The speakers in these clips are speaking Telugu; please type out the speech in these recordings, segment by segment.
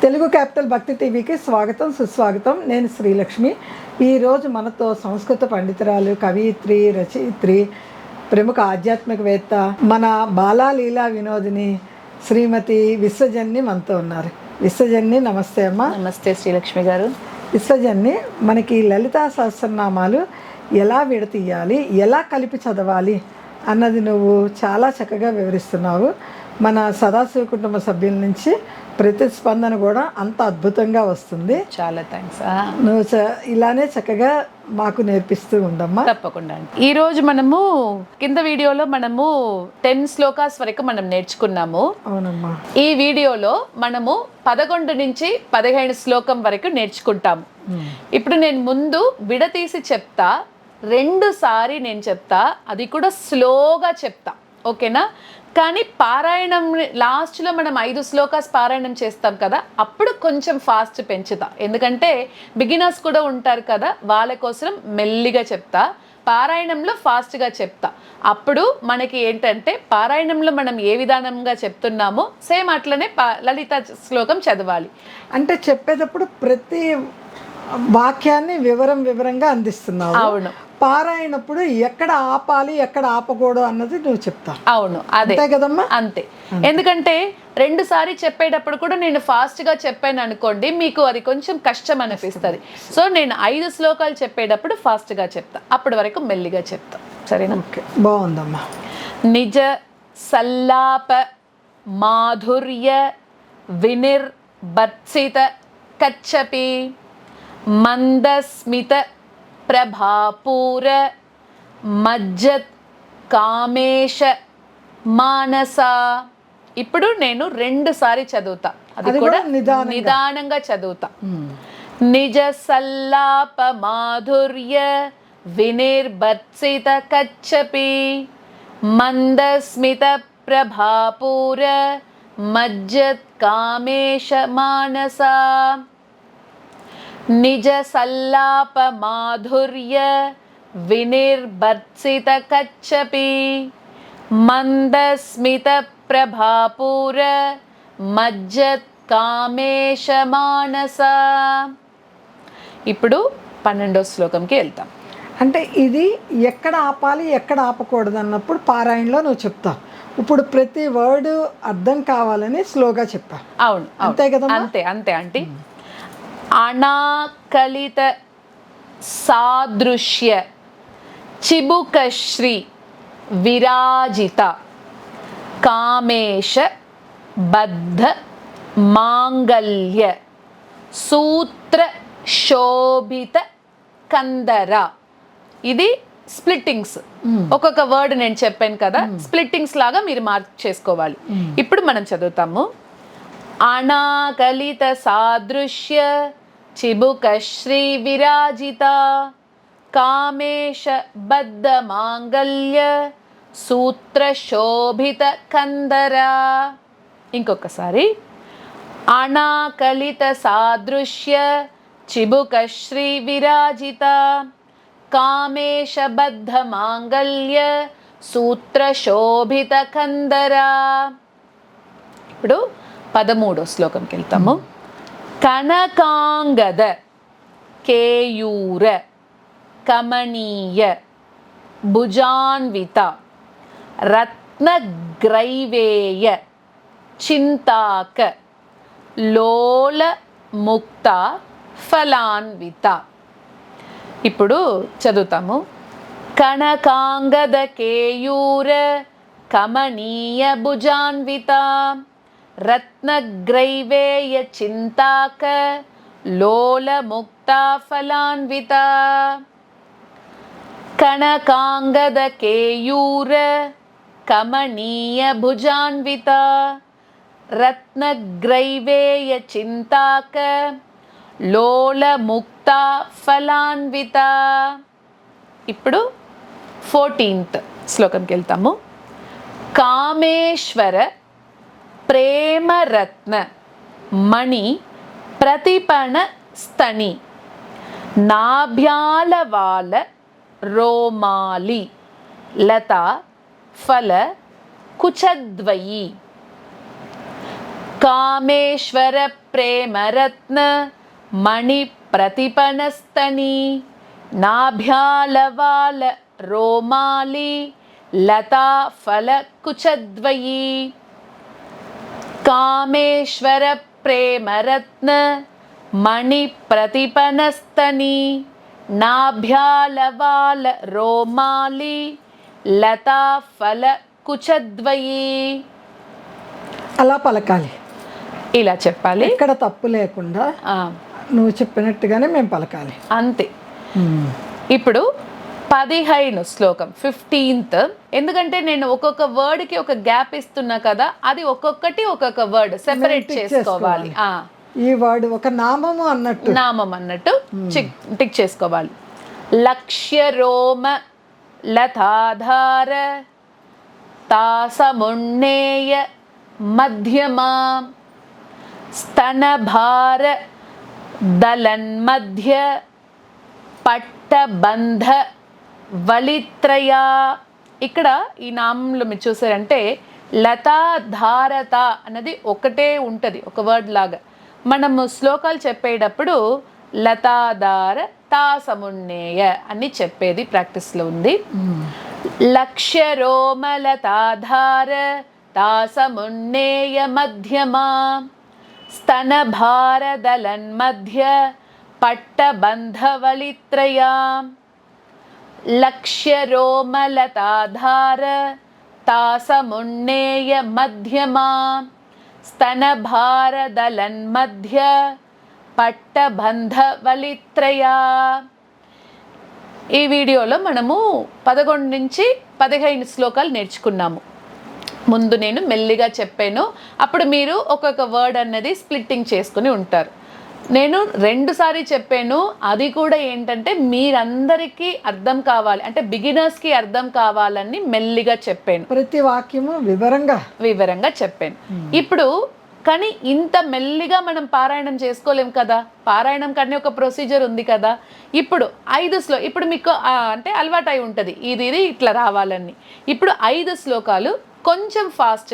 తెలుగు క్యాపిటల్ భక్తి టీవీకి స్వాగతం సుస్వాగతం. నేను శ్రీలక్ష్మి. ఈరోజు మనతో సంస్కృత పండితురాలు, కవయిత్రి, రచయిత్రి, ప్రముఖ ఆధ్యాత్మికవేత్త, మన బాలాలీలా వినోదిని శ్రీమతి విశ్వజన్ని మనతో ఉన్నారు. విశ్వజన్ని నమస్తే అమ్మ. నమస్తే శ్రీలక్ష్మి గారు. విశ్వజన్ని, మనకి లలితా సహస్రనామాలు ఎలా విడతీయాలి, ఎలా కలిపి చదవాలి అన్నది నువ్వు చాలా చక్కగా వివరిస్తున్నావు. మన సదాశివ కుటుంబ సభ్యుల నుంచి ప్రతిస్పందన కూడా అంత అద్భుతంగా వస్తుంది. చాలా థ్యాంక్స్. నువ్వు ఇలానే చక్కగా మాకు నేర్పిస్తూ ఉండమ్మా. తప్పకుండా. ఈ రోజు మనము కింద వీడియోలో మనము 10 శ్లోకాస్ వరకు మనం నేర్చుకున్నాము. అవునమ్మా. ఈ వీడియోలో మనము 11 నుంచి 15 శ్లోకం వరకు నేర్చుకుంటాము. ఇప్పుడు నేను ముందు విడతీసి చెప్తా, 2 సారి నేను చెప్తా, అది కూడా స్లోగా చెప్తా, ఓకేనా? కానీ పారాయణం లాస్ట్లో మనం 5 శ్లోకాస్ పారాయణం చేస్తాం కదా, అప్పుడు కొంచెం ఫాస్ట్ పెంచుతా, ఎందుకంటే బిగినర్స్ కూడా ఉంటారు కదా, వాళ్ళ కోసం మెల్లిగా చెప్తా. పారాయణంలో ఫాస్ట్గా చెప్తా. అప్పుడు మనకి ఏంటంటే పారాయణంలో మనం ఏ విధానంగా చెప్తున్నామో సేమ్ అట్లనే లలిత శ్లోకం చదవాలి. అంటే చెప్పేటప్పుడు ప్రతి వాక్యాన్ని వివరంగా అందిస్తున్నావు. అవును. పారాయణప్పుడు ఎక్కడ ఆపాలి, ఎక్కడ ఆపకూడదు అన్నది నువ్వు చెప్తావు. అవును, అదే కదమ్మా. అంతే. ఎందుకంటే 2 సారి చెప్పేటప్పుడు కూడా నేను ఫాస్ట్గా చెప్పాను అనుకోండి, మీకు అది కొంచెం కష్టం అనిపిస్తుంది. సో నేను 5 శ్లోకాలు చెప్పేటప్పుడు ఫాస్ట్గా చెప్తా, అప్పటి వరకు మెల్లిగా చెప్తా, సరేనా? ఓకే, బాగుందమ్మా. నిజ సల్లాప మాధుర్య వినిర్భర్సిత కచ్చపి మందస్మిత ప్రభాపూర మజ్జత్ కామేశ మానస. ఇప్పుడు నేను 2 సారి చదువుతా, అది కూడా నిదానంగా చదువుతా. నిజ సల్లాప మాధుర్య వినిర్భర్సిత కచ్చపి మందస్మిత ప్రభాపూర మజ్జత్ కామేశ మానస. నిజ సల్లాప మాధుర్య వినిర్భర్సిత కచ్చపి మందస్మిత ప్రభాపూర మజ్జత్ కామేశ మానస. ఇప్పుడు 12వ శ్లోకంకి వెళ్తాం. అంటే ఇది ఎక్కడ ఆపాలి, ఎక్కడ ఆపకూడదు అన్నప్పుడు పారాయణలో నువ్వు చెప్తావు. ఇప్పుడు ప్రతి వర్డ్ అర్థం కావాలని స్లోగా చెప్పా. అవును, అంతే కదా? అంతే అంతే ఆంటీ. అనాకలిత సాదృశ్య చిబుకశ్రీ విరాజిత కామేశ బద్ధ మాంగల్య సూత్ర శోభిత కందర. ఇది స్ప్లిట్టింగ్స్. ఒక్కొక్క వర్డ్ నేను చెప్పాను కదా, స్ప్లిట్టింగ్స్ లాగా మీరు మార్క్ చేసుకోవాలి. ఇప్పుడు మనం చదువుతాము. అనాకలిత సాదృశ్య చిబుకశ్రీ విరాజిత కామేశ బద్ధ మాంగల్య సూత్ర శోభిత కందర. ఇంకొకసారి. అనాకలిత సాదృశ్య చిబుకశ్రీ విరాజిత కామేశ బద్ధ మాంగల్య సూత్ర శోభిత కందర. ఇప్పుడు 13వ శ్లోకంకి వెళ్తాము. కనకాంగద కేయూర కమనీయ భుజాన్విత రత్నగ్రైవేయ చింతాక లోల ముక్త ఫలాన్విత. ఇప్పుడు చదువుతాము. కనకాంగద కేయూర కమనీయ భుజాన్విత రత్నగ్రైవేయ చింతాక లోల ముక్త ఫలాన్విత. కనకాంగద కేయూర కమనీయ భుజాన్విత రత్నగ్రైవేయ చింతాక లోల ముక్త ఫలాన్విత. ఇప్పుడు 14th శ్లోకంకి వెళ్తాము. కామేశ్వర ప్రేమరత్న మణి ప్రతిపణ స్తని నాభ్యాలవాల రోమాలి లత ఫల కుచద్వయి. కామేశ్వర ప్రేమరత్న మణి ప్రతిపనస్తని నాభ్యాలవాల రోమాలి లతా ఫల కుచద్వయీ. కామేశ్వర ప్రేమరత్న మణి ప్రతిపనస్తని నాభ్యాలవాల రోమాలి లతా ఫల కుచద్వయీ. అలా పలకాలి, ఇలా చెప్పాలి, ఎక్కడ తప్పు లేకుండా నువ్వు చెప్పినట్టుగానే మేము పలకాలి అంతే. ఇప్పుడు 15 శ్లోకం 15th, ఎందుకంటే నేను ఒక్కొక్క వర్డ్కి ఒక గ్యాప్ ఇస్తున్నా కదా, అది ఒక్కొక్కటి ఒక్కొక్క వర్డ్ సెపరేట్ చేసుకోవాలి. ఈ వర్డ్ ఒక నామము అన్నట్టు, నామం అన్నట్టు టిక్ చేసుకోవాలి. లక్ష్య రోమ లతాధార తాసమున్నేయ మధ్యమా స్తనభార దళన్మధ్య పట్టబంధ వలిత్రయా. ఇక్కడ ఈ నామంలో మీరు చూసారంటే లతా ధారత అన్నది ఒకటే ఉంటుంది, ఒక వర్డ్ లాగా. మనము శ్లోకాలు చెప్పేటప్పుడు లతాధార తాసమున్నేయ అని చెప్పేది ప్రాక్టీస్లో ఉంది. లక్ష్య రోమ లతాధార తాసమున్నేయ మధ్యమా స్తనభార దళన్మధ్య పట్టబంధవలిత్రయా. లక్ష్య రోమ లతాధార తాసమున్నేయ మధ్యమా స్తనభార దళన్మధ్య పట్టబంధవలిత్రయా. ఈ వీడియోలో మనము 11 నుంచి 15 శ్లోకాలు నేర్చుకున్నాము. ముందు నేను మెల్లిగా చెప్పాను, అప్పుడు మీరు ఒక్కొక్క వర్డ్ అన్నది స్ప్లిట్టింగ్ చేసుకుని ఉంటారు. నేను 2 సార్లు చెప్పాను, అది కూడా ఏంటంటే మీరందరికీ అర్థం కావాలి, అంటే బిగినర్స్కి అర్థం కావాలని మెల్లిగా చెప్పాను. ప్రతి వాక్యము వివరంగా చెప్పాను. ఇప్పుడు కానీ ఇంత మెల్లిగా మనం పారాయణం చేసుకోలేం కదా, పారాయణం కానీ ఒక ప్రొసీజర్ ఉంది కదా. ఇప్పుడు 5 ఇప్పుడు మీకు అంటే అలవాటు అయి ఉంటుంది ఇది ఇట్లా రావాలని. ఇప్పుడు 5 శ్లోకాలు కొంచెం ఫాస్ట్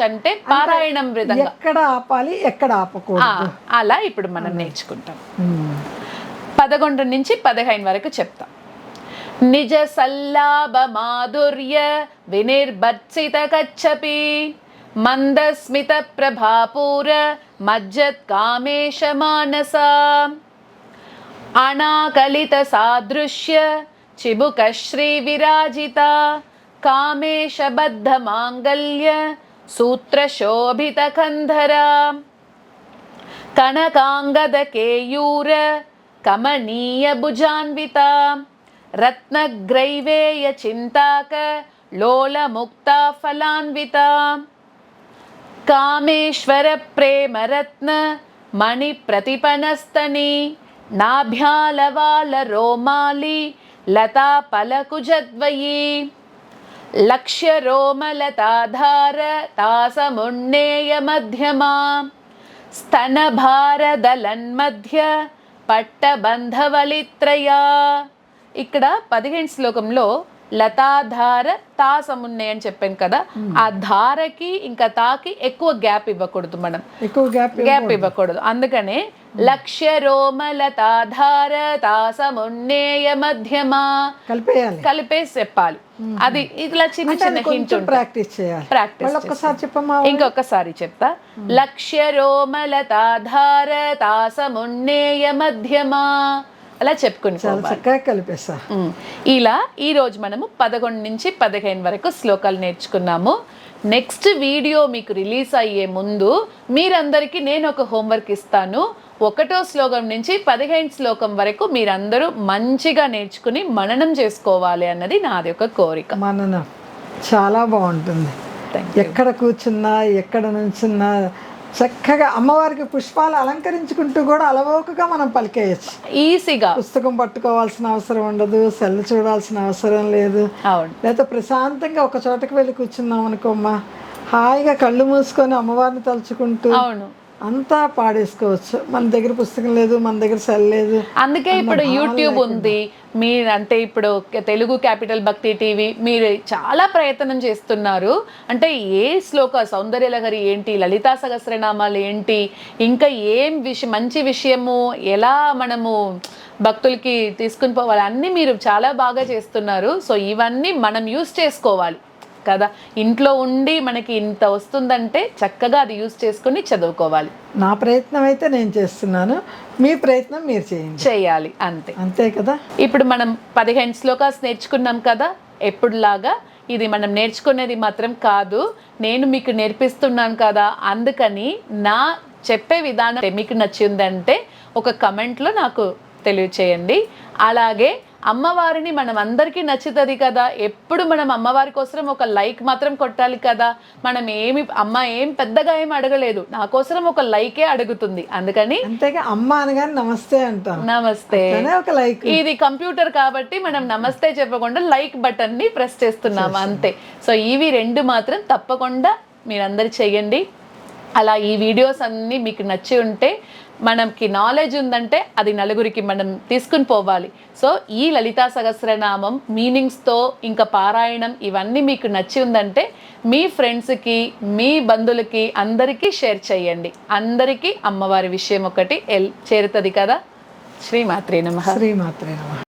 అంటే పారాయణం విధంగా ఎక్కడ ఆపాలి ఎక్కడ ఆపకూడదు అలా ఇప్పుడు మనం నేర్చుకుంటాం. 11 నుంచి 15 వరకు చెప్తాం. నిజ సల్లాభ మాధుర్య వినిర్భర్సిత కచ్చపి మందస్మిత ప్రభాపూర మజ్జత్ కామేశ మానస అనాకలిత సాదృశ్య చిబుక శ్రీ విరాజిత కామేశబద్ధ మాంగళ్య సూత్ర శోభిత కంధరా కనకాంగద కేయూర కమనీయ భుజాన్విత రత్నగ్రైవేయ చింతాక లోల ముక్త ఫలాన్విత కామేశ్వర ప్రేమరత్న మణి ప్రతిపనస్తని నాభ్యాలవాల రోమాలి లతా పలకుజద్వయీ లక్ష్య రోమ లతాధార తాసమున్నేయ మధ్యమా స్తనభార దళన్మధ్య పట్టబంధవలిత్రయా. ఇక్కడ 15 శ్లోకంలో లతాధార తాసమున్నేయ అని చెప్పాను కదా, ఆ ధారకి ఇంకా తాకి ఎక్కువ గ్యాప్ ఇవ్వకూడదు, మనం ఎక్కువ గ్యాప్ ఇవ్వకూడదు. అందుకనే లక్ష్య రోమ లతాధార తాసమున్నేయ మధ్యమా కలిపేసి చెప్పాలి. అది ఇట్లా చిన్న చిన్న హింట్ ప్రాక్టీస్ ఇంకొకసారి చెప్తా. లక్ష్య రోమ లతాధార తాసమున్నేయ మధ్యమా అలా చెప్పుకుని కలిపేస్తా. ఇలా ఈరోజు మనము 11 నుంచి 15 వరకు శ్లోకాలు నేర్చుకున్నాము. నెక్స్ట్ వీడియో మీకు రిలీజ్ అయ్యే ముందు మీరందరికీ నేను ఒక హోంవర్క్ ఇస్తాను. 1వ శ్లోకం నుంచి 15 శ్లోకం వరకు మీరందరూ మంచిగా నేర్చుకుని మననం చేసుకోవాలి అన్నది నాది ఒక కోరిక. మననం చాలా బాగుంటుంది. ఎక్కడ కూర్చున్నా ఎక్కడ నుంచున్నా చక్కగా అమ్మవారికి పుష్పాలు అలంకరించుకుంటూ కూడా అలవోకగా మనం పలికేయచ్చు ఈజీగా. పుస్తకం పట్టుకోవాల్సిన అవసరం ఉండదు, సెల్ చూడాల్సిన అవసరం లేదు. లేకపోతే ప్రశాంతంగా ఒక చోటకి వెళ్ళి కూర్చున్నాం అనుకోమ్మా, హాయిగా కళ్ళు మూసుకొని అమ్మవారిని తలుచుకుంటూ అంతా పాడేసుకోవచ్చు. మన దగ్గర పుస్తకం లేదు, మన దగ్గర సెల్ లేదు. అందుకే ఇప్పుడు యూట్యూబ్ ఉంది. మీరు అంటే ఇప్పుడు తెలుగు క్యాపిటల్ భక్తి టీవీ మీరు చాలా ప్రయత్నం చేస్తున్నారు. అంటే ఏ శ్లోక సౌందర్యలహరి ఏంటి, లలితా సహస్రనామాలు ఏంటి, ఇంకా ఏం మంచి విషయము ఎలా మనము భక్తులకి తీసుకుని పోవాలి అన్నీ మీరు చాలా బాగా చేస్తున్నారు. సో ఇవన్నీ మనం యూస్ చేసుకోవాలి కదా. ఇంట్లో ఉండి మనకి ఇంత వస్తుందంటే చక్కగా అది యూస్ చేసుకుని చదువుకోవాలి. నా ప్రయత్నం అయితే నేను చేస్తున్నాను, మీ ప్రయత్నం మీరు చేయాలి అంతే. అంతే కదా. ఇప్పుడు మనం 15 శ్లోకాస్ నేర్చుకున్నాం కదా. ఎప్పుడులాగా ఇది మనం నేర్చుకునేది మాత్రం కాదు, నేను మీకు నేర్పిస్తున్నాను కదా. అందుకని నా చెప్పే విధానం మీకు నచ్చిందంటే ఒక కమెంట్లో నాకు తెలియచేయండి. అలాగే అమ్మవారిని మనం అందరికీ నచ్చుతుంది కదా. ఎప్పుడు మనం అమ్మవారి కోసం ఒక లైక్ మాత్రం కొట్టాలి కదా. మనం అమ్మ ఏం పెద్దగా ఏం అడగలేదు, నా కోసం ఒక లైకే అడుగుతుంది. అందుకని అంతేగా అమ్మ అనగానే నమస్తే అంటాం. నమస్తే ఒక లైక్. ఇది కంప్యూటర్ కాబట్టి మనం నమస్తే చెప్పకుండా లైక్ బటన్ ని ప్రెస్ చేస్తున్నాము అంతే. సో ఇవి రెండు మాత్రం తప్పకుండా మీరందరూ చెయ్యండి. అలా ఈ వీడియోస్ అన్నీ మీకు నచ్చి ఉంటే, మనకి నాలెడ్జ్ ఉందంటే అది నలుగురికి మనం తీసుకుని పోవాలి. సో ఈ లలితా సహస్రనామం మీనింగ్స్తో ఇంకా పారాయణం ఇవన్నీ మీకు నచ్చి ఉందంటే మీ ఫ్రెండ్స్కి, మీ బంధువులకి అందరికీ షేర్ చేయండి. అందరికీ అమ్మవారి విషయం ఒకటి చేరుతుంది కదా. శ్రీమాత్రే నమః. శ్రీమాత్రే నమః.